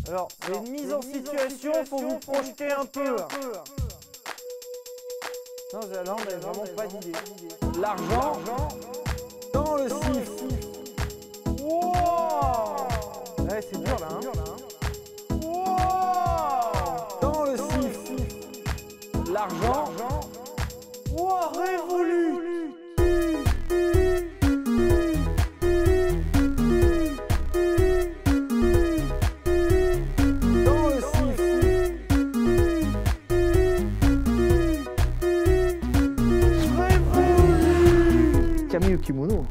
Alors, une mise en situation, faut vous projeter un peu. Non, là, on n'a vraiment pas d'idée. L'argent dans le sif. Wow! Ouais, c'est dur là. Hein. Wow! Dans le sif. L'argent. Wow, révolute! Camille au kimono.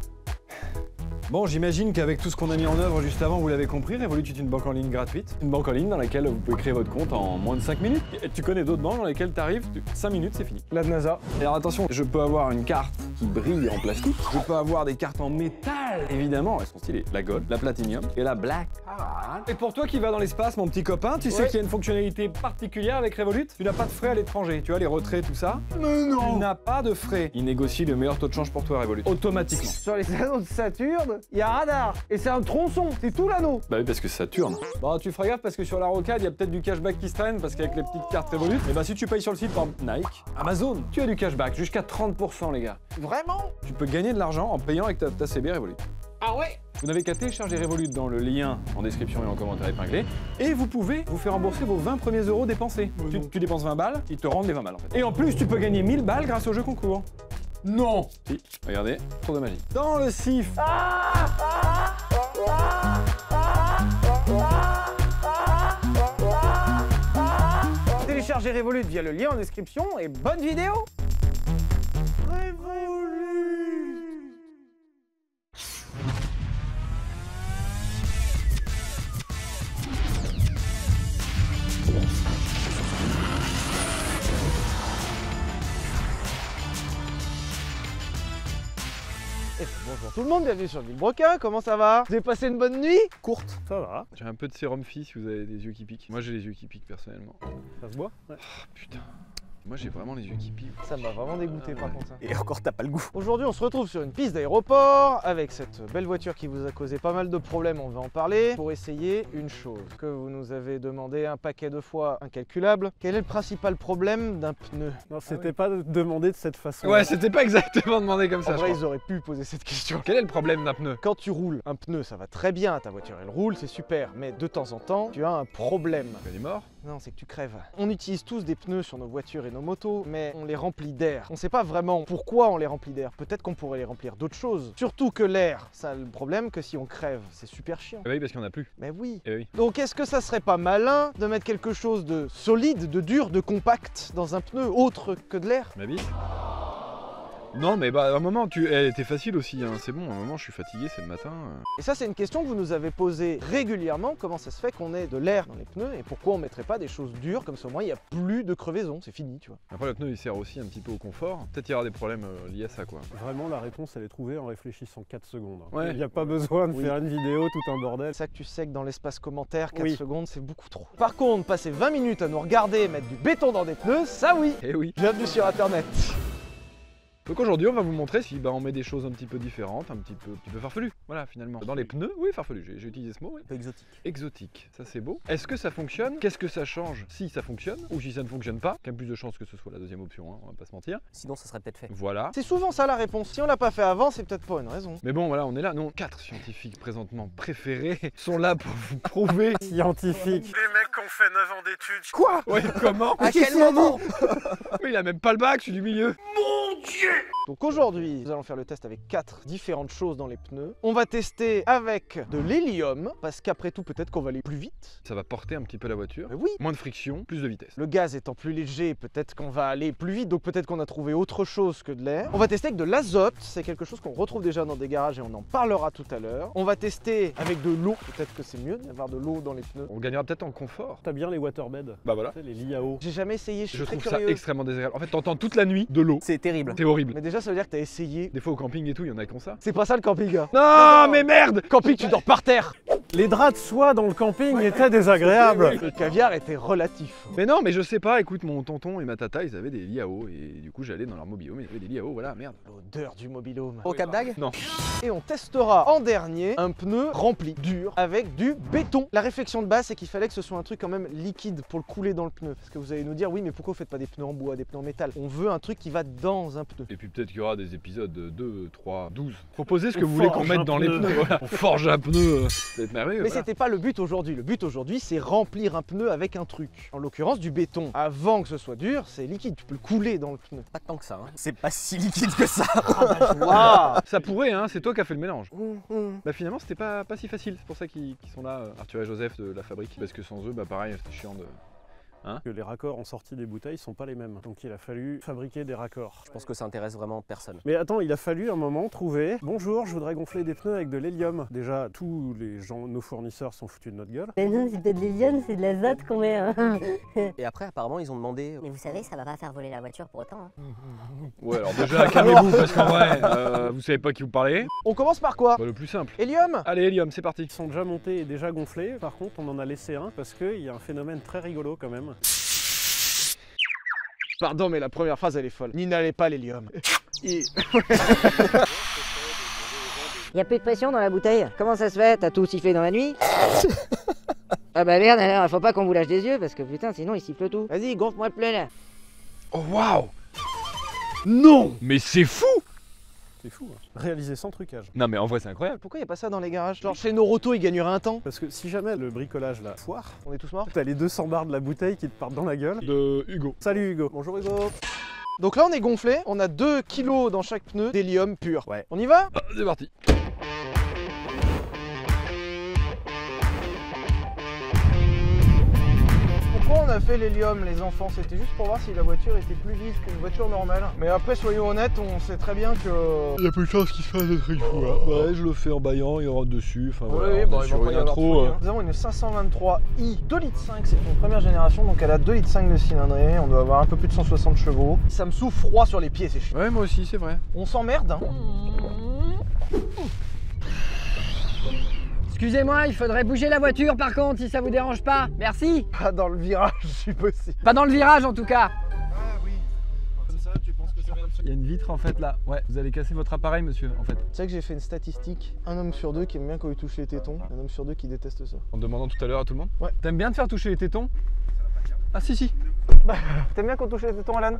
Bon, j'imagine qu'avec tout ce qu'on a mis en œuvre juste avant, vous l'avez compris, Revolut est une banque en ligne gratuite. Une banque en ligne dans laquelle vous pouvez créer votre compte en moins de 5 minutes. Et tu connais d'autres banques dans lesquelles tu arrives, 5 minutes, c'est fini. La NASA. Et alors attention, je peux avoir une carte qui brille en plastique. Je peux avoir des cartes en métal, évidemment. Elles sont stylées. La gold, la platinum et la black card. Et pour toi qui vas dans l'espace, mon petit copain, tu sais qu'il y a une fonctionnalité particulière avec Revolut. Tu n'as pas de frais à l'étranger. Tu vois, les retraits, tout ça. Mais non! Tu n'as pas de frais. Il négocie le meilleur taux de change pour toi, Revolut. Automatiquement. Sur les anneaux de Saturne, il y a radar. Et c'est un tronçon, c'est tout l'anneau. Bah oui, parce que ça tourne. Bon, tu feras gaffe parce que sur la rocade, il y a peut-être du cashback qui se traîne parce qu'avec les petites cartes Revolut, et bah si tu payes sur le site par Nike, Amazon, tu as du cashback jusqu'à 30%, les gars. Vraiment? Tu peux gagner de l'argent en payant avec ta CB Revolut. Ah ouais? Vous n'avez qu'à télécharger Revolut dans le lien en description et en commentaire épinglé. Et vous pouvez vous faire rembourser vos 20 premiers euros dépensés. Tu dépenses 20 balles, ils te rendent les 20 balles en fait. Et en plus, tu peux gagner 1000 balles grâce au jeu concours. Non! Si, regardez, tour de magie. Dans le sif! Téléchargez Revolut via le lien en description et bonne vidéo! Revolut! Bonjour tout le monde, bienvenue sur Villebrequin, comment ça va? Vous avez passé une bonne nuit? Courte. Ça va. J'ai un peu de sérum Phi si vous avez des yeux qui piquent. Moi j'ai les yeux qui piquent personnellement. Ça se voit? Ouais. Oh, putain. Moi j'ai vraiment les yeux qui piquent. Ça m'a vraiment dégoûté par contre. Et encore t'as pas le goût. Aujourd'hui on se retrouve sur une piste d'aéroport avec cette belle voiture qui vous a causé pas mal de problèmes, on va en parler, pour essayer une chose que vous nous avez demandé un paquet de fois incalculable. Quel est le principal problème d'un pneu? Non, c'était pas demandé de cette façon. Ouais, c'était pas exactement demandé comme ça. En je vrai crois. ils auraient pu poser cette question. Quel est le problème d'un pneu? Quand tu roules un pneu ça va très bien, ta voiture elle roule, c'est super, mais de temps en temps tu as un problème. Il est mort? Non, c'est que tu crèves. On utilise tous des pneus sur nos voitures et nos motos, mais on les remplit d'air. On sait pas vraiment pourquoi on les remplit d'air. Peut-être qu'on pourrait les remplir d'autres choses. Surtout que l'air, ça a le problème que si on crève, c'est super chiant. Eh oui, parce qu'il n'y en a plus. Mais oui. Eh oui. Donc est-ce que ça serait pas malin de mettre quelque chose de solide, de dur, de compact dans un pneu autre que de l'air? Ma vie? Non, mais bah à un moment, elle était facile aussi, hein. C'est bon, à un moment je suis fatigué, c'est le matin. Et ça c'est une question que vous nous avez posée régulièrement, comment ça se fait qu'on ait de l'air dans les pneus et pourquoi on mettrait pas des choses dures comme ça au moins il n'y a plus de crevaison, c'est fini tu vois. Après le pneu il sert aussi un petit peu au confort, peut-être il y aura des problèmes liés à ça quoi. Vraiment, la réponse, elle est trouvée en réfléchissant 4 secondes. Ouais. Il n'y a pas besoin de faire une vidéo, tout un bordel. C'est ça que tu sais que dans l'espace commentaire, 4 Oui. secondes c'est beaucoup trop. Par contre, passer 20 minutes à nous regarder et mettre du béton dans des pneus, ça oui. Eh oui. Bienvenue sur internet. Donc aujourd'hui on va vous montrer si on met des choses un petit peu différentes, un petit peu farfelues, voilà finalement. Dans les pneus, oui farfelu, j'ai utilisé ce mot. Oui. Un peu exotique. Exotique, ça c'est beau. Est-ce que ça fonctionne? Qu'est-ce que ça change si ça fonctionne? Ou si ça ne fonctionne pas? Quand même plus de chances que ce soit la deuxième option, hein, on va pas se mentir. Sinon, ça serait peut-être fait. Voilà. C'est souvent ça la réponse. Si on l'a pas fait avant, c'est peut-être pas une raison. Mais bon voilà, on est là. Non, 4 scientifiques présentement préférés sont là pour vous prouver. Scientifique. Les mecs qui ont fait 9 ans d'études. Quoi? Ouais, comment? À quel moment? Mais il a même pas le bac, je suis du milieu. Donc aujourd'hui, nous allons faire le test avec 4 différentes choses dans les pneus. On va tester avec de l'hélium, parce qu'après tout, peut-être qu'on va aller plus vite. Ça va porter un petit peu la voiture. Mais oui. Moins de friction, plus de vitesse. Le gaz étant plus léger, peut-être qu'on va aller plus vite, donc peut-être qu'on a trouvé autre chose que de l'air. On va tester avec de l'azote, c'est quelque chose qu'on retrouve déjà dans des garages et on en parlera tout à l'heure. On va tester avec de l'eau, peut-être que c'est mieux d'avoir de l'eau dans les pneus. On gagnera peut-être en confort. T'as bien les waterbeds. Bah voilà. Tu sais, les Liao. J'ai jamais essayé, je suis Je très trouve ça curieux. extrêmement désagréable. En fait, t'entends toute la nuit de l'eau. C'est terrible. C'est horrible. Mais déjà, ça veut dire que t'as essayé. Des fois au camping et tout, il y en a qui ont ça. C'est pas ça le camping, gars. Non, mais merde! Camping, tu dors par terre. Les draps de soie dans le camping étaient désagréables. Le caviar était relatif. Mais non, mais je sais pas, écoute, mon tonton et ma tata, ils avaient des lits à eau, et du coup j'allais dans leur mobil-home, ils avaient des lits à eau, voilà, merde. L'odeur du mobil-home. Au Cap d'Agde? Non. Et on testera en dernier un pneu rempli, dur, avec du béton. La réflexion de base, c'est qu'il fallait que ce soit un truc quand même liquide pour le couler dans le pneu. Parce que vous allez nous dire, oui, mais pourquoi vous faites pas des pneus en bois, des pneus en métal? On veut un truc qui va dans un pneu. Et puis peut-être qu'il y aura des épisodes 2, 3, 12. Proposez ce que On vous voulez qu'on forge mette un dans les pneu. pneus, voilà. On forge un pneu, ça va être merveilleux. Mais voilà. c'était pas le but aujourd'hui. Le but aujourd'hui, c'est remplir un pneu avec un truc. En l'occurrence, du béton. Avant que ce soit dur, c'est liquide. Tu peux le couler dans le pneu. Pas tant que ça, hein. C'est pas si liquide que ça. Waouh. Ça pourrait, hein, c'est toi qui as fait le mélange. Bah finalement c'était pas si facile, c'est pour ça qu'ils sont là, Arthur et Joseph de la fabrique, parce que sans eux, bah pareil, c'était chiant de... Que les raccords en sortie des bouteilles sont pas les mêmes. Donc il a fallu fabriquer des raccords. Je pense que ça intéresse vraiment personne. Mais attends, il a fallu un moment trouver. Bonjour, je voudrais gonfler des pneus avec de l'hélium. Déjà, tous les gens, nos fournisseurs sont foutus de notre gueule. Mais non, c'est pas de l'hélium, c'est de l'azote qu'on met. Hein. Et après, apparemment, ils ont demandé. Mais vous savez, ça va pas faire voler la voiture pour autant. Hein. Ouais alors déjà calmez-vous parce qu'en vrai, vous savez pas qui vous parlez. On commence par quoi? Bah, le plus simple. Hélium. Allez hélium, c'est parti. Ils sont déjà montés et déjà gonflés. Par contre, on en a laissé un parce qu'il y a un phénomène très rigolo quand même. Pardon, mais la première phrase, elle est folle. N'y n'allez pas l'hélium. Y a plus de pression dans la bouteille. Comment ça se fait? T'as tout sifflé dans la nuit? Ah bah merde alors, faut pas qu'on vous lâche des yeux parce que putain, sinon il siffle tout. Vas-y, gonfle-moi le plein là. Oh waouh. Non. Mais c'est fou. C'est fou, hein. Réalisé sans trucage. Non mais en vrai c'est incroyable. Pourquoi il n'y a pas ça dans les garages? Genre chez Noroto, il gagnerait un temps. Parce que si jamais le bricolage là foire, On est tous morts. t'as les 200 barres de la bouteille qui te partent dans la gueule. De Hugo. Salut Hugo. Bonjour Hugo. Donc là, on est gonflé. On a 2 kilos dans chaque pneu d'hélium pur. Ouais. On y va? Ah, c'est parti. Pourquoi on a fait l'hélium, les enfants? C'était juste pour voir si la voiture était plus vive qu'une voiture normale. Mais après, soyons honnêtes, on sait très bien que... Il y a peu de chances qu'il se fasse des trucs fous là. Ouais, je le fais en baillant, il rentre dessus. Enfin, Oui, voilà, bon, on est il va sur pas y une avoir de intro. folie, hein. Nous avons une 523i 2,5 litres, c'est une première génération, donc elle a 2,5 litres de cylindrée. On doit avoir un peu plus de 160 chevaux. Ça me souffle froid sur les pieds, c'est chiant. Ouais, moi aussi, c'est vrai. On s'emmerde, hein. Excusez-moi, il faudrait bouger la voiture par contre, si ça vous dérange pas. Merci. Pas dans le virage, si possible. Pas dans le virage en tout cas. Il y a une vitre en fait là. Ouais, vous allez casser votre appareil, monsieur, en fait. Tu sais que j'ai fait une statistique. Un homme sur 2 qui aime bien quand il touche les tétons. Un homme sur 2 qui déteste ça. En demandant tout à l'heure à tout le monde. Ouais. T'aimes bien te faire toucher les tétons? Ah si si. T'aimes bien quand on touche les tétons, Alan?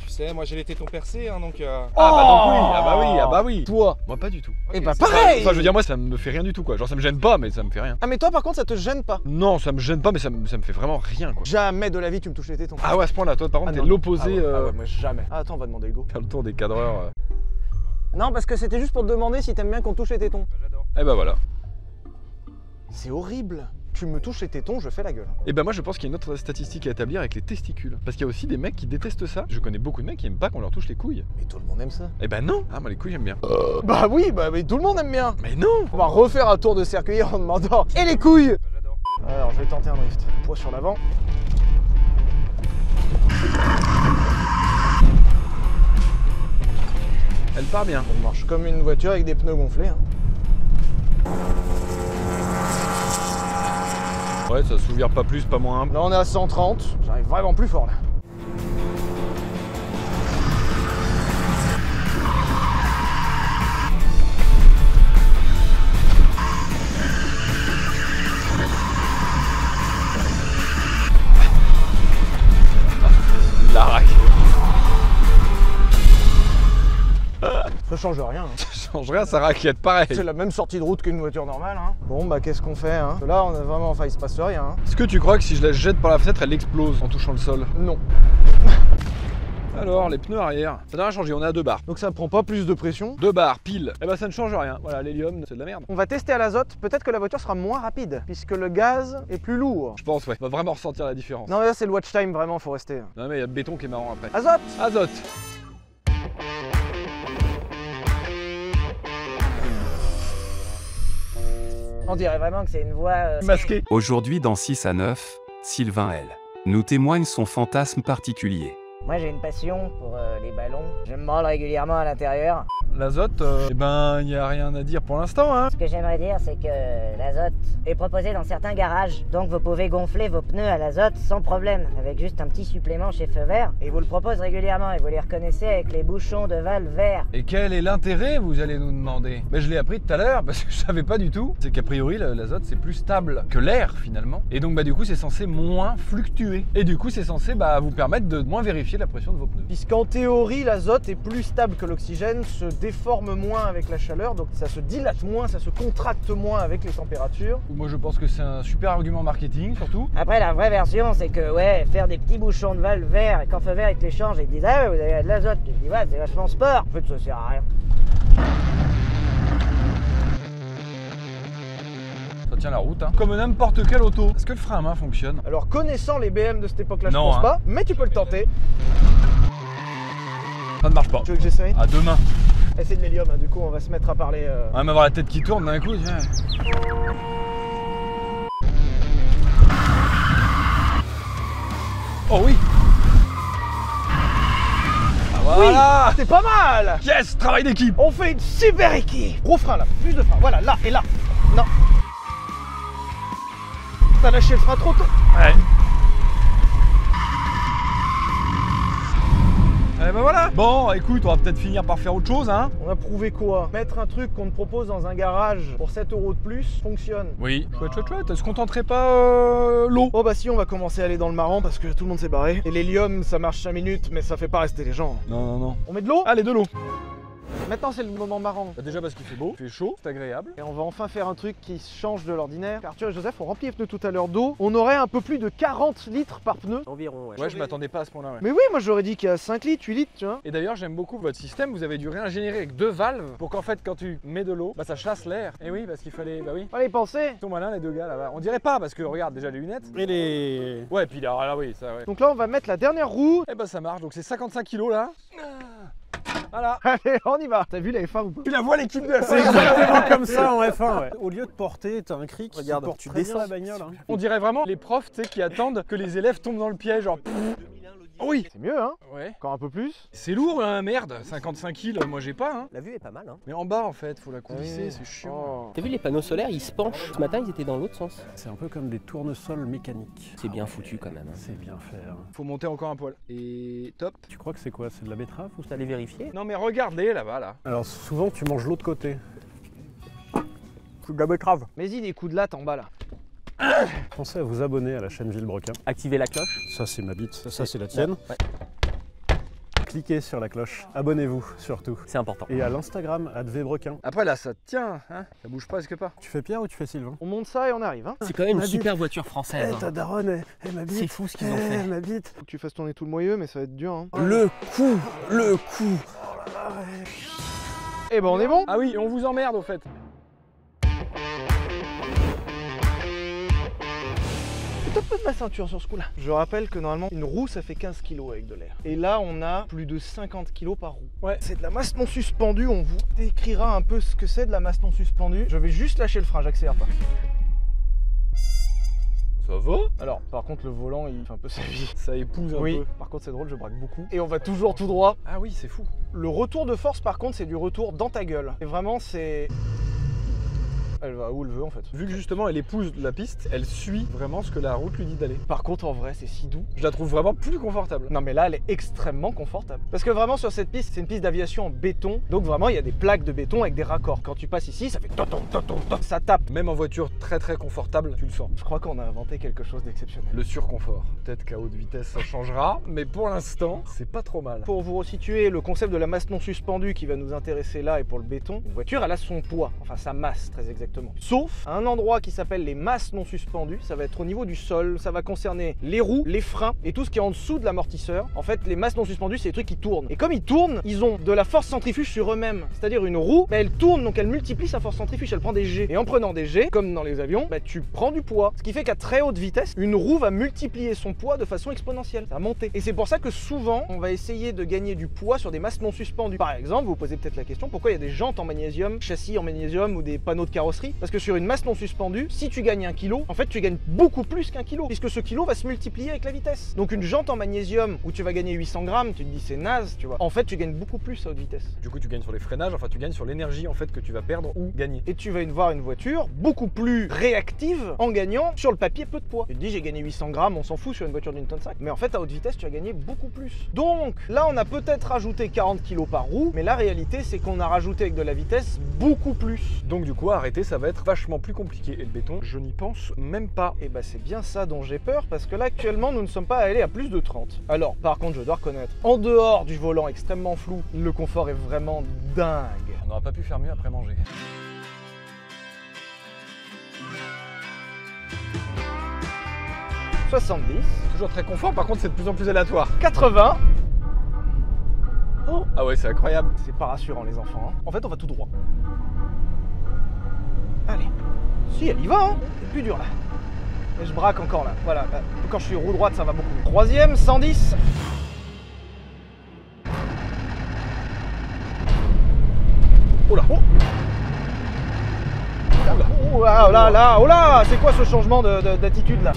Tu sais, moi j'ai les tétons percés, hein, donc... Ah bah donc oui, ah bah oui, ah bah oui. Toi? Moi pas du tout. Eh bah pareil! Enfin je veux dire moi ça me fait rien du tout quoi. Genre ça me gêne pas mais ça me fait rien. Ah mais toi par contre ça te gêne pas? Non ça me gêne pas mais ça me fait vraiment rien quoi. Jamais de la vie tu me touches les tétons. Ah ouais à ce point là toi par contre Ah, t'es non, non. l'opposé. Ah ouais, moi jamais. Ah, attends on va demander Hugo. Faire le tour des cadreurs. Non parce que c'était juste pour te demander si t'aimes bien qu'on touche les tétons. Eh bah voilà. C'est horrible. Tu me touches les tétons, je fais la gueule. Et ben moi je pense qu'il y a une autre statistique à établir avec les testicules. Parce qu'il y a aussi des mecs qui détestent ça. Je connais beaucoup de mecs qui aiment pas qu'on leur touche les couilles. Mais tout le monde aime ça. Eh ben non. Ah moi les couilles j'aime bien. Bah oui, bah mais tout le monde aime bien. Mais non. On va refaire un tour de circuit en demandant et les couilles. Alors je vais tenter un drift. Poids sur l'avant. Elle part bien. Elle marche comme une voiture avec des pneus gonflés. Hein. Ouais ça se souvient pas plus, pas moins. Là on est à 130. J'arrive vraiment plus fort là. La raque. Ça change rien. Hein. Ça change rien, ça raquette pareil. C'est la même sortie de route qu'une voiture normale. Hein. Bon bah qu'est-ce qu'on fait hein? Là on a vraiment, enfin il se passe rien. Hein. Est-ce que tu crois que si je la jette par la fenêtre, elle explose en touchant le sol? Non. Alors, les pneus arrière, ça n'a rien changé, on est à 2 bars. Donc ça prend pas plus de pression. 2 bars, pile. Eh ben ça ne change rien. Voilà, l'hélium, c'est de la merde. On va tester à l'azote, peut-être que la voiture sera moins rapide, puisque le gaz est plus lourd. Je pense, ouais. On va vraiment ressentir la différence. Non mais là c'est le watch time, vraiment, faut rester. Non mais il y a le béton qui est marrant après. Azote! Azote. On dirait vraiment que c'est une voix... Masqué. Aujourd'hui dans 6 à 9, Sylvain L. nous témoigne son fantasme particulier. Moi j'ai une passion pour les ballons. Je me branle régulièrement à l'intérieur. l'azote, eh ben, il n'y a rien à dire pour l'instant, hein. Ce que j'aimerais dire, c'est que l'azote est proposé dans certains garages. Donc vous pouvez gonfler vos pneus à l'azote sans problème, avec juste un petit supplément chez Feu Vert. Et vous le propose régulièrement et vous les reconnaissez avec les bouchons de valve verts. Et quel est l'intérêt, vous allez nous demander? Ben, je l'ai appris tout à l'heure, parce que je savais pas du tout. C'est qu'a priori, l'azote, c'est plus stable que l'air, finalement. Et donc, bah, du coup, c'est censé moins fluctuer. Et du coup, c'est censé vous permettre de moins vérifier la pression de vos pneus. Puisqu'en théorie, l'azote est plus stable que l'oxygène, se déforme moins avec la chaleur, donc ça se dilate moins, ça se contracte moins avec les températures. Moi, je pense que c'est un super argument marketing, surtout. Après, la vraie version, c'est que, ouais, faire des petits bouchons de valve verts, et quand Feu Vert, ils te les changent et ils te disent, ah ouais, vous avez de l'azote. Tu te dis, ouais, c'est vachement sport. En fait, ça sert à rien. Ça tient la route, hein. Comme n'importe quelle auto. Est-ce que le frein à main fonctionne? Alors, connaissant les BM de cette époque-là, je Non, pense hein. pas, mais tu peux le tenter. Ça ne marche pas. Tu veux que j'essaye? À demain. Eh, c'est de l'hélium, hein, du coup, on va se mettre à parler. On va même avoir la tête qui tourne d'un coup, tiens. Oh oui! Ah, voilà! C'est pas mal! Yes! Travail d'équipe! On fait une super équipe! Gros frein là, plus de frein, voilà, là et là. Non. T'as lâché le frein trop tôt. Ouais. Eh ben voilà. Bon, écoute, on va peut-être finir par faire autre chose, hein. On a prouvé quoi? Mettre un truc qu'on te propose dans un garage pour 7 € de plus fonctionne. Oui. Chouette, chouette, chouette. Est-ce qu'on tenterait pas l'eau? Oh bah si, on va commencer à aller dans le marrant parce que tout le monde s'est barré. Et l'hélium, ça marche 5 minutes, mais ça fait pas rester les gens. Non, non, non. On met de l'eau? Allez, de l'eau. Maintenant, c'est le moment marrant. Bah déjà parce qu'il fait beau, il fait chaud, c'est agréable. Et on va enfin faire un truc qui change de l'ordinaire. Arthur et Joseph ont rempli les pneus tout à l'heure d'eau. On aurait un peu plus de 40 litres par pneu. Environ, ouais. Ouais, je m'attendais pas à ce point-là, ouais. Mais oui, moi j'aurais dit qu'il y a 5 litres, 8 litres, tu vois. Et d'ailleurs, j'aime beaucoup votre système. Vous avez dû réingénierer avec 2 valves pour qu'en fait, quand tu mets de l'eau, bah ça chasse l'air. Et oui, parce qu'il fallait, bah oui. Allez, pensez. Ils sont malins les deux gars là-bas. On dirait pas parce que regarde déjà les lunettes. Et les... Ouais, puis là, oui, ça ouais. Donc là, on va mettre la dernière roue. Et bah ça marche. Donc c'est 55 kilos là. Voilà. Allez, on y va. T'as vu la F1 ou pas? Tu la vois l'équipe de C'est exactement comme ça en F1, ouais. Au lieu de porter, t'as un cri qui Regarde, porte tu très bien descends la bagnole. Hein. On dirait vraiment les profs, tu sais, qui attendent que les élèves tombent dans le piège, genre. Oui. C'est mieux, hein? Ouais. Encore un peu plus. C'est lourd, hein, merde. 55 kilos, moi j'ai pas, hein. La vue est pas mal, hein. Mais en bas en fait, faut la coulisser, Oui. c'est chiant. Oh. T'as vu les panneaux solaires, ils se penchent. Ce matin, ils étaient dans l'autre sens. C'est un peu comme des tournesols mécaniques. C'est bien foutu quand même, hein. C'est bien fait. Hein. Faut monter encore un poil. Et top. Tu crois que c'est quoi? C'est de la betterave ou... Faut aller vérifier. Non mais regardez là-bas là. Alors souvent tu manges l'autre côté. C'est de la betterave. Mets-y des coups de latte en bas là. Pensez à vous abonner à la chaîne Villebrequin. Activez la cloche. Ça c'est ma bite, ça c'est la tienne. Ouais. Cliquez sur la cloche, abonnez-vous surtout. C'est important. Et à l'Instagram, @vbrequin. Après là ça tient, hein. Ça bouge presque pas. Tu fais Pierre ou tu fais Sylvain? On monte ça et on arrive, hein. C'est quand même Ma une bite. super voiture française. Ta daronne, ma bite. C'est fou ce qu'ils ont fait. Ma bite. Faut que tu fasses tourner tout le moyeu, mais ça va être dur, hein. Le coup. Eh ben on est bon. Ah oui, on vous emmerde au fait. Un peu de ma ceinture sur ce coup-là. Je rappelle que normalement, une roue, ça fait 15 kg avec de l'air. Et là, on a plus de 50 kg par roue. Ouais. C'est de la masse non suspendue. On vous décrira un peu ce que c'est de la masse non suspendue. Je vais juste lâcher le frein, j'accélère pas. Ça va? Alors, par contre, le volant, il fait un peu sa vie. Ça épouse un Oui, peu. par contre, c'est drôle, je braque beaucoup. Et on va toujours tout droit. Ah oui, c'est fou. Le retour de force, par contre, c'est du retour dans ta gueule. Et vraiment, c'est... Elle va où elle veut en fait. Vu que justement elle épouse la piste, elle suit vraiment ce que la route lui dit d'aller. Par contre, en vrai, c'est si doux. Je la trouve vraiment plus confortable. Non mais là elle est extrêmement confortable. Parce que vraiment sur cette piste, c'est une piste d'aviation en béton. Donc vraiment il y a des plaques de béton avec des raccords. Quand tu passes ici, ça fait toton, toton, toton. Ça tape. Même en voiture très très confortable, tu le sens. Je crois qu'on a inventé quelque chose d'exceptionnel. Le surconfort. Peut-être qu'à haute vitesse ça changera, mais pour l'instant, c'est pas trop mal. Pour vous resituer, le concept de la masse non suspendue qui va nous intéresser là et pour le béton, une voiture elle a son poids, enfin sa masse très exactement. Sauf à un endroit qui s'appelle les masses non suspendues, ça va être au niveau du sol, ça va concerner les roues, les freins et tout ce qui est en dessous de l'amortisseur. En fait, les masses non suspendues, c'est les trucs qui tournent. Et comme ils tournent, ils ont de la force centrifuge sur eux-mêmes. C'est-à-dire une roue, elle tourne, donc elle multiplie sa force centrifuge, elle prend des G. Et en prenant des G, comme dans les avions, tu prends du poids. Ce qui fait qu'à très haute vitesse, une roue va multiplier son poids de façon exponentielle. Ça va monter. Et c'est pour ça que souvent, on va essayer de gagner du poids sur des masses non suspendues. Par exemple, vous vous posez peut-être la question, pourquoi il y a des jantes en magnésium, châssis en magnésium ou des panneaux de carrosserie géométrie. Parce que sur une masse non suspendue, si tu gagnes 1 kg, en fait tu gagnes beaucoup plus qu'1 kg, puisque ce kilo va se multiplier avec la vitesse. Donc une jante en magnésium où tu vas gagner 800 grammes, tu te dis c'est naze, tu vois. En fait tu gagnes beaucoup plus à haute vitesse. Du coup tu gagnes sur les freinages, enfin tu gagnes sur l'énergie en fait que tu vas perdre ou gagner. Et tu vas voir une voiture beaucoup plus réactive en gagnant sur le papier peu de poids. Tu te dis j'ai gagné 800 grammes, on s'en fout sur une voiture d'une tonne 5. Mais en fait à haute vitesse tu as gagné beaucoup plus. Donc là on a peut-être rajouté 40 kg par roue, mais la réalité c'est qu'on a rajouté avec de la vitesse beaucoup plus. Donc du coup arrêter ça va être vachement plus compliqué. Et le béton, je n'y pense même pas. Et bah c'est bien ça dont j'ai peur, parce que là actuellement nous ne sommes pas allés à plus de 30. Alors par contre je dois reconnaître, en dehors du volant extrêmement flou, le confort est vraiment dingue. On n'aura pas pu faire mieux après manger. « 70. Toujours très confort, par contre c'est de plus en plus aléatoire. 80. Oh, Ah ouais, c'est incroyable. c'est pas rassurant les enfants. Hein. En fait on va tout droit. Allez. Si elle y va, hein. C'est plus dur là. Et je braque encore là. Voilà. Là. Quand je suis roue droite ça va beaucoup mieux. Troisième, 110. Oh là. Oh. Oh là là là, oh là, c'est quoi ce changement d'attitude là?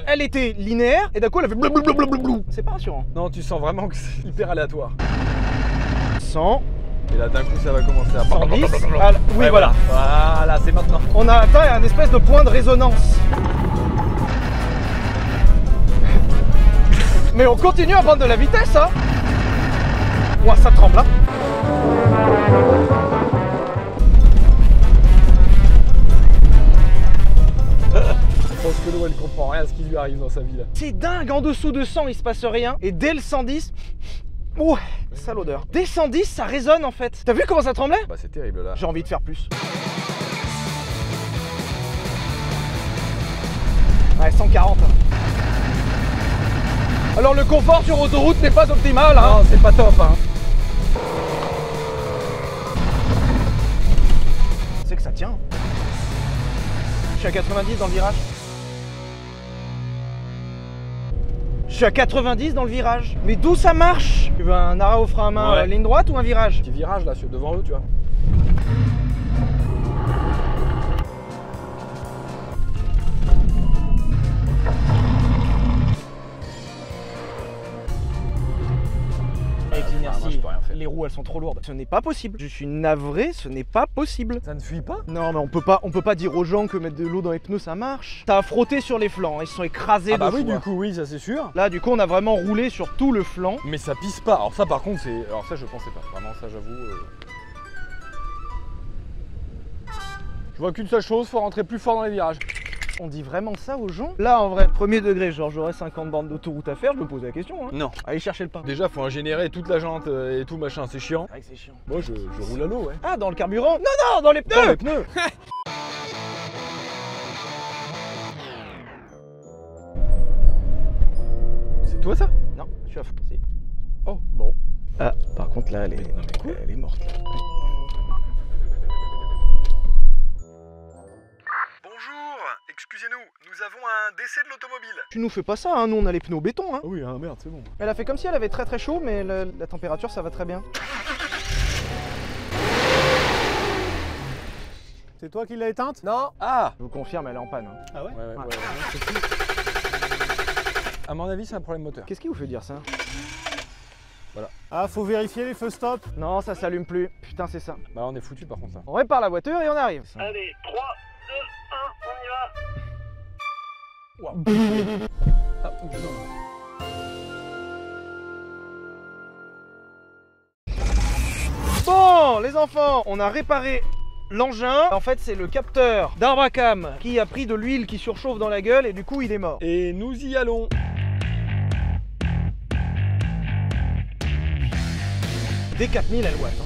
Elle était linéaire et d'un coup elle a fait blablabla. C'est pas rassurant. Non, tu sens vraiment que c'est hyper aléatoire. 100, Et là d'un coup ça va commencer à... 110. Oui Ouais, voilà. Voilà, c'est maintenant. On a atteint un espèce de point de résonance. Mais on continue à prendre de la vitesse, hein. Ouah, ça tremble, hein. Je pense que l'eau elle comprend rien à ce qui lui arrive dans sa vie là. C'est dingue, en dessous de 100 il se passe rien. Et dès le 110, ouh, sale odeur. Dès 110 ça résonne en fait. T'as vu comment ça tremblait? Bah c'est terrible là. J'ai envie de faire plus. Ouais, 140. Alors le confort sur autoroute n'est pas optimal, hein. Non, c'est pas top hein. C'est que ça tient. Je suis à 90 dans le virage. Je suis à 90 dans le virage. Mais d'où ça marche? Tu veux un arrêt au frein à main, Ouais. ligne droite ou un virage? Petit virage là sur devant eux, tu vois. Avec l'inertie, moi, je peux rien faire. les roues elles sont trop lourdes. Ce n'est pas possible. Je suis navré, ce n'est pas possible. Ça ne fuit pas? Non mais on peut pas dire aux gens que mettre de l'eau dans les pneus ça marche. T'as frotté sur les flancs, ils se sont écrasés Ah bah de oui, fois. du coup oui, ça c'est sûr. Là du coup on a vraiment roulé sur tout le flanc. Mais ça pisse pas. Alors ça par contre c'est... Alors ça je pensais pas. Vraiment ça j'avoue... Je vois qu'une seule chose, faut rentrer plus fort dans les virages. On dit vraiment ça aux gens? Là en vrai, premier degré, genre j'aurais 50 bandes d'autoroute à faire, je me pose la question. Hein. Non. Allez chercher le pain. Déjà faut ingénierer toute la jante et tout machin, c'est chiant. C'est vrai que c'est chiant. Moi je roule à l'eau ouais. Ah, dans le carburant? Non, dans les pneus! Dans les pneus. C'est toi ça? Non, je suis à fond. Si. Oh bon. Ah, par contre là, elle est morte. Là. Bonjour, excusez-nous, nous avons un décès de l'automobile. Tu nous fais pas ça, hein, nous on a les pneus béton. Hein. Ah oui, hein, merde, c'est bon. Elle a fait comme si elle avait très très chaud, mais la température ça va très bien. C'est toi qui l'as éteinte? Non. Ah. Je vous confirme, elle est en panne. Hein. Ah ouais? Ouais. C'est fou. À mon avis c'est un problème moteur. Qu'est-ce qui vous fait dire ça? Ah, faut vérifier les feux stop. Non, ça s'allume plus. Putain, c'est ça. Bah on est foutu par contre ça. On répare la voiture et on arrive. Allez, 3, 2, 1, on y va. Ah, putain. Bon, les enfants, on a réparé l'engin. En fait, c'est le capteur d'arbre à cam qui a pris de l'huile qui surchauffe dans la gueule et du coup, il est mort. Et nous y allons. Dès 4000 elle watts. Hein.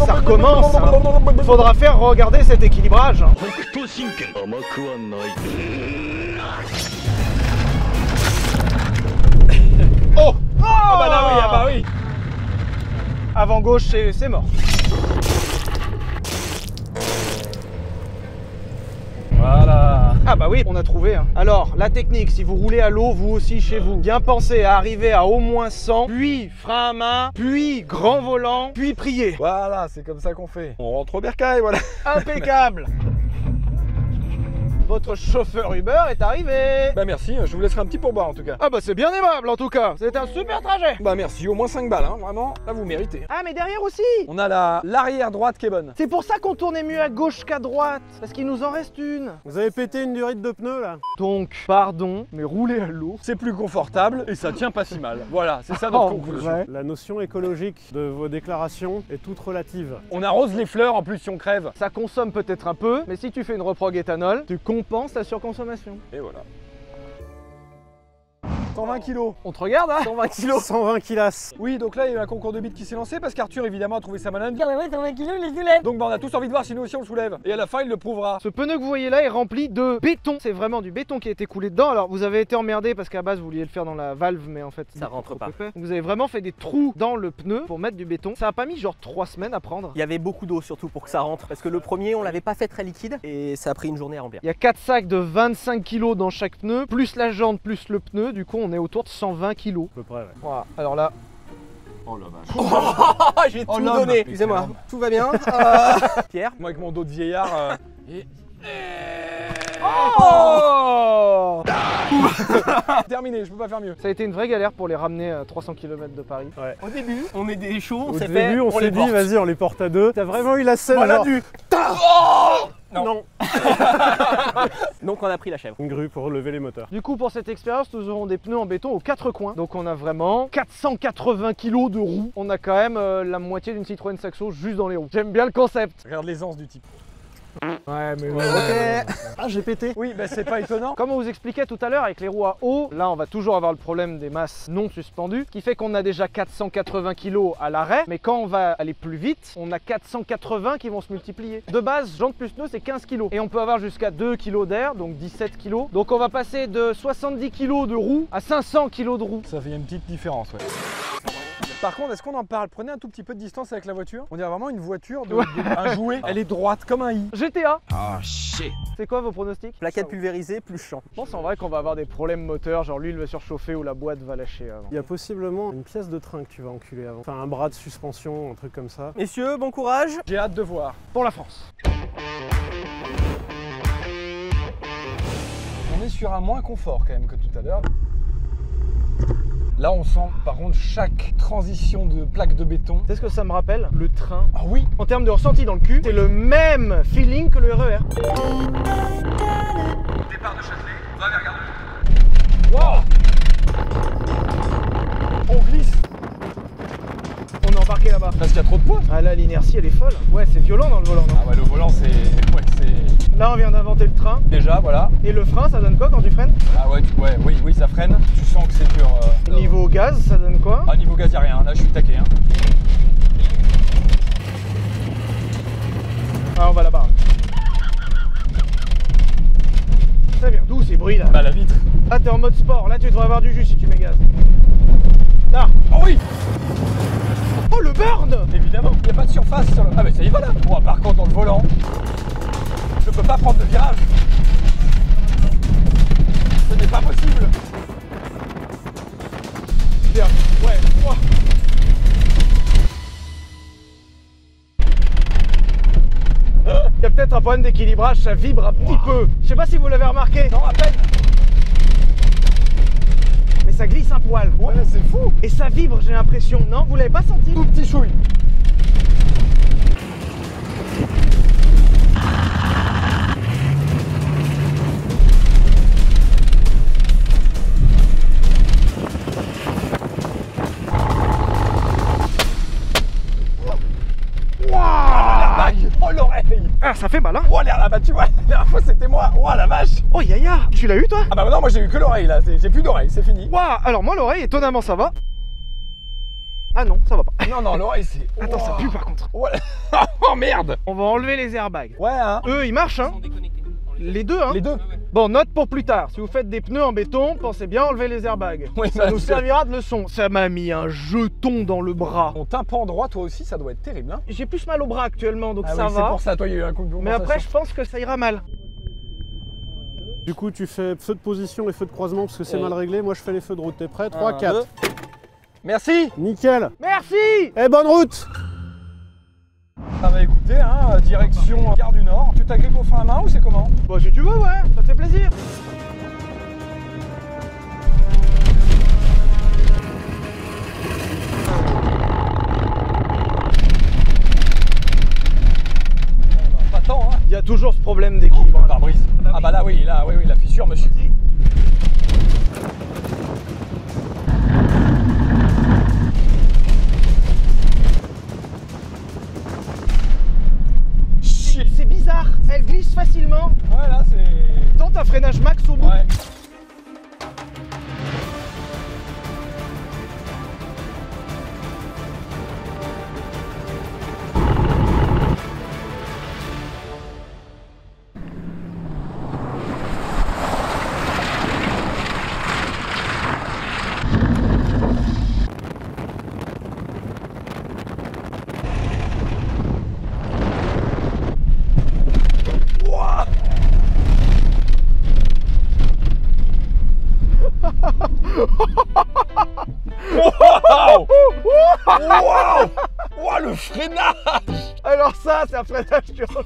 Ça recommence. Hein. Faudra faire regarder cet équilibrage. Hein. Oh, Ah bah là oui, ah bah oui. Avant gauche, c'est mort. Voilà. Ah bah oui, on a trouvé. Hein. Alors, la technique, si vous roulez à l'eau, vous aussi chez vous, bien pensez à arriver à au moins 100, puis frein à main, puis grand volant, puis prier. Voilà, c'est comme ça qu'on fait. On rentre au bercail, voilà. Impeccable. Votre chauffeur Uber est arrivé. Bah merci, je vous laisserai un petit pourboire en tout cas. Ah bah c'est bien aimable en tout cas, c'était un super trajet. Bah merci, au moins 5 balles, hein, vraiment, là vous méritez. Ah mais derrière aussi. On a l'arrière droite qui est bonne. C'est pour ça qu'on tournait mieux à gauche qu'à droite, parce qu'il nous en reste une. Vous avez pété une durite de pneus là? Donc, pardon, mais rouler à l'eau, C'est plus confortable et ça tient pas si mal. Voilà, c'est ça notre en conclusion. vrai. La notion écologique de vos déclarations est toute relative. On arrose les fleurs en plus si on crève. Ça consomme peut-être un peu, mais si tu fais une reprog éthanol, tu compenses la surconsommation. Et voilà. 120 kilos. On te regarde, hein? 120 kilos. 120 kilas. Oui, donc là il y a eu un concours de bite qui s'est lancé parce qu'Arthur évidemment a trouvé ça malin. Ouais, 120 kilos, il les soulève. Donc bah, on a tous envie de voir si nous aussi on le soulève. Et à la fin il le prouvera. Ce pneu que vous voyez là est rempli de béton. C'est vraiment du béton qui a été coulé dedans. Alors vous avez été emmerdé parce qu'à base vous vouliez le faire dans la valve, mais en fait Ça rentre pas. Donc, vous avez vraiment fait des trous dans le pneu pour mettre du béton. Ça a pas mis genre 3 semaines à prendre. Il y avait beaucoup d'eau surtout pour que ça rentre. Parce que le premier, on l'avait pas fait très liquide et ça a pris une journée à remplir. Il y a 4 sacs de 25 kg dans chaque pneu, plus la jante, plus le pneu. Du coup on est autour de 120 kg. À peu près, ouais. Voilà. Alors là, Oh la vache. J'ai Oh, tout l'homme. donné. Excusez-moi. Tout va bien. Pierre. Moi avec mon dos de vieillard. oh Terminé, je peux pas faire mieux. ça a été une vraie galère pour les ramener à 300 km de Paris. Au début, on est des chauds, on Au s'est début, fait. on s'est les dit, porte. vas-y, on les porte à deux. T'as vraiment eu la scène Voilà alors. du. Non. Donc on a pris la chèvre. Une grue pour lever les moteurs. Du coup, pour cette expérience, nous aurons des pneus en béton aux 4 coins. Donc on a vraiment 480 kg de roues. On a quand même la moitié d'une Citroën Saxo juste dans les roues. J'aime bien le concept. Regarde l'aisance du type. Ouais, mais Ok. Ah, j'ai pété. Oui, bah c'est pas étonnant. Comme on vous expliquait tout à l'heure avec les roues à eau, là on va toujours avoir le problème des masses non suspendues, ce qui fait qu'on a déjà 480 kg à l'arrêt, mais quand on va aller plus vite, on a 480 qui vont se multiplier. De base, jante plus pneu c'est 15 kg, et on peut avoir jusqu'à 2 kg d'air, donc 17 kg. Donc on va passer de 70 kg de roues à 500 kg de roues. Ça fait une petite différence, ouais. Par contre, est-ce qu'on en parle? Prenez un tout petit peu de distance avec la voiture. On dirait vraiment une voiture, un jouet. Elle est droite comme un i. GTA. Ah shit. C'est quoi vos pronostics? Plaquette pulvérisée, plus chiant. Je pense en vrai qu'on va avoir des problèmes moteurs, genre l'huile va surchauffer ou la boîte va lâcher avant. Il y a possiblement une pièce de train que tu vas enculer avant. Enfin, un bras de suspension, un truc comme ça. Messieurs, bon courage. J'ai hâte de voir. Pour la France. On est sur un moins confort quand même que tout à l'heure. Là, on sent par contre chaque transition de plaque de béton. C'est ce que ça me rappelle? Le train. Ah oui. En termes de ressenti dans le cul, c'est le même feeling que le RER. Départ de Châtelet, va vers Gare de Lyon. Wow. On glisse. On est embarqué là-bas. Parce qu'il y a trop de poids. Ah là, l'inertie elle est folle. Ouais, c'est violent dans le volant, non? Ah ouais, le volant c'est... Ouais, c'est... Là, on vient d'inventer le train. Déjà, voilà. Et le frein, ça donne quoi quand tu freines? Ah ouais, oui, ça freine. Tu sens que c'est dur. Niveau gaz, ça donne quoi? Ah, niveau gaz, y'a rien. Là, je suis taqué. Hein. Ah, on va là-bas. Très bien. D'où ces bruits là? Bah, la vitre. Ah, t'es en mode sport. Là, tu devrais avoir du jus si tu mets gaz. Là. Oh oui. Oh, le burn! Évidemment, il n'y a pas de surface sur le... Ah mais ça y va là. Bon, par contre, dans le volant, je peux pas prendre de virage. Ce n'est pas possible. Bien. Ouais. Ouah. Il y a peut-être un problème d'équilibrage, ça vibre un petit peu. Je sais pas si vous l'avez remarqué. Non, à peine. Mais ça glisse un poil. Ouais, c'est fou. Et ça vibre, j'ai l'impression. Non, vous l'avez pas senti? Tout petit chouille. Oh l'oreille. Ah, ça fait mal, hein? Oh l'air là-bas, tu vois. La dernière fois c'était moi. Oh la vache. Oh, yaya. Tu l'as eu, toi? Ah bah non, moi j'ai eu que l'oreille là. J'ai plus d'oreille, c'est fini. Waouh. Alors moi, l'oreille, étonnamment, ça va. Ah non, ça va pas. Non, l'oreille c'est... Attends, ça pue par contre. Oh, oh merde. On va enlever les airbags. Ouais, hein. Eux, ils marchent, hein? Les deux, hein? Les deux. Bon, note pour plus tard. Si vous faites des pneus en béton, pensez bien à enlever les airbags. Oui, Ça nous servira de leçon. Ça m'a mis un jeton dans le bras. Ton tympan droit, toi aussi, ça doit être terrible, hein? J'ai plus mal au bras actuellement, donc Ah ça oui, va. c'est pour ça, toi, il y a eu un coup de Mais après, je pense que ça ira mal. Du coup, tu fais feu de position et feu de croisement parce que c'est Et- mal réglé. Moi, je fais les feux de route. T'es prêt? 3, 4. Merci. Nickel. Merci. Et bonne route. Ah bah écoutez, hein, direction Gare du Nord. Tu t'agrippes au frein à main ou c'est comment? Bon, si tu veux, ouais, ça te fait plaisir. Pas tant, hein. Il y a toujours ce problème d'équilibre. Pare-brise. Ah bah là oui, la fissure me suffit. C'est bizarre, elle glisse facilement. Ouais, là c'est... Tente un freinage max au bout. Ouais. Wow! Wow, le freinage! Alors ça, c'est un freinage turbo.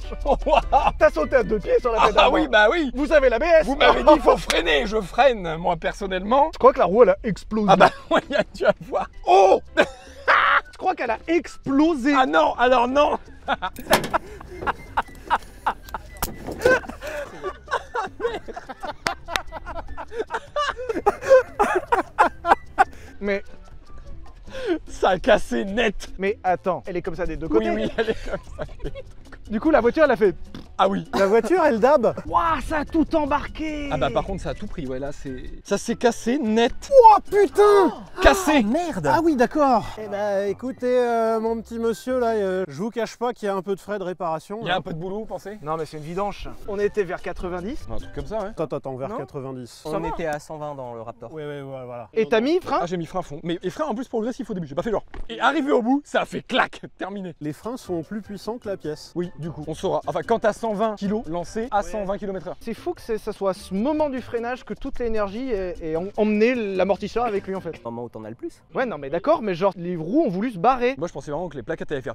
T'as sauté à 2 pieds sur la pédale. Ah oui, bah oui! Vous avez l'ABS. Vous m'avez dit il faut freiner, je freine, moi personnellement. Je crois que la roue, elle a explosé. Ah bah ouais, tu vas voir. Oh! Je crois qu'elle a explosé. Ah non, alors non! Mais Ça a cassé net! attends, elle est comme ça des deux Oui, côtés. oui, elle est comme ça. Du coup, la voiture, elle a fait. Ah oui! La voiture, elle dab. Waouh, ça a tout embarqué. Ah bah par contre ça a tout pris, ouais là c'est... Ça s'est cassé net! Oh putain. Cassé! Merde. Ah oui, d'accord. Eh bah écoutez, mon petit monsieur là, je vous cache pas qu'il y a un peu de frais de réparation. Il y a un peu de boulot, vous pensez? Non, mais c'est une vidange. On était vers 90. Un truc comme ça, ouais. Attends, vers Non. 90. On était à 120 dans le Raptor. Ouais, voilà. Et t'as mis frein? Ah j'ai mis frein à fond. Mais et frein en plus progressif au début, j'ai pas fait genre. Et arrivé au bout, ça a fait clac! Terminé. Les freins sont plus puissants que la pièce. Oui, du coup, on saura. Enfin, quand t'as 120 kg lancé à 120 km/h. C'est fou que ça soit à ce moment du freinage que toute l'énergie ait emmené l'amortisseur avec lui en fait. Au moment où t'en as le plus. Ouais, non, mais d'accord, mais genre les roues ont voulu se barrer. Moi je pensais vraiment que les plaquettes allaient faire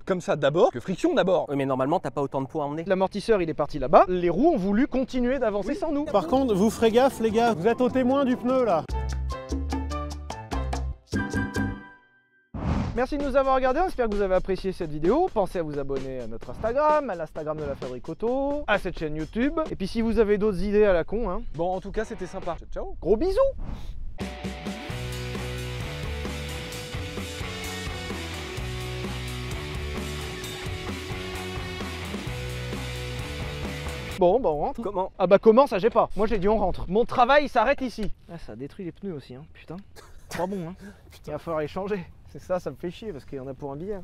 comme ça d'abord, que friction d'abord. Oui, mais normalement, t'as pas autant de poids à emmener. L'amortisseur il est parti là-bas, les roues ont voulu continuer d'avancer sans nous. Par contre, vous ferez gaffe les gars, vous êtes au témoin du pneu là. Merci de nous avoir regardés, on espère que vous avez apprécié cette vidéo. Pensez à vous abonner à notre Instagram, à l'Instagram de la Fabrique Auto, à cette chaîne YouTube. Et puis si vous avez d'autres idées à la con, hein, Bon, en tout cas, c'était sympa. Ciao! gros bisous. Bon, on rentre. Comment? Ah bah comment, ça j'ai pas. Moi j'ai dit on rentre. Mon travail il s'arrête ici. Ah, ça détruit les pneus aussi, hein. Putain. Pas bon, hein. Il va falloir les changer. C'est ça, ça me fait chier parce qu'il y en a pour un billet.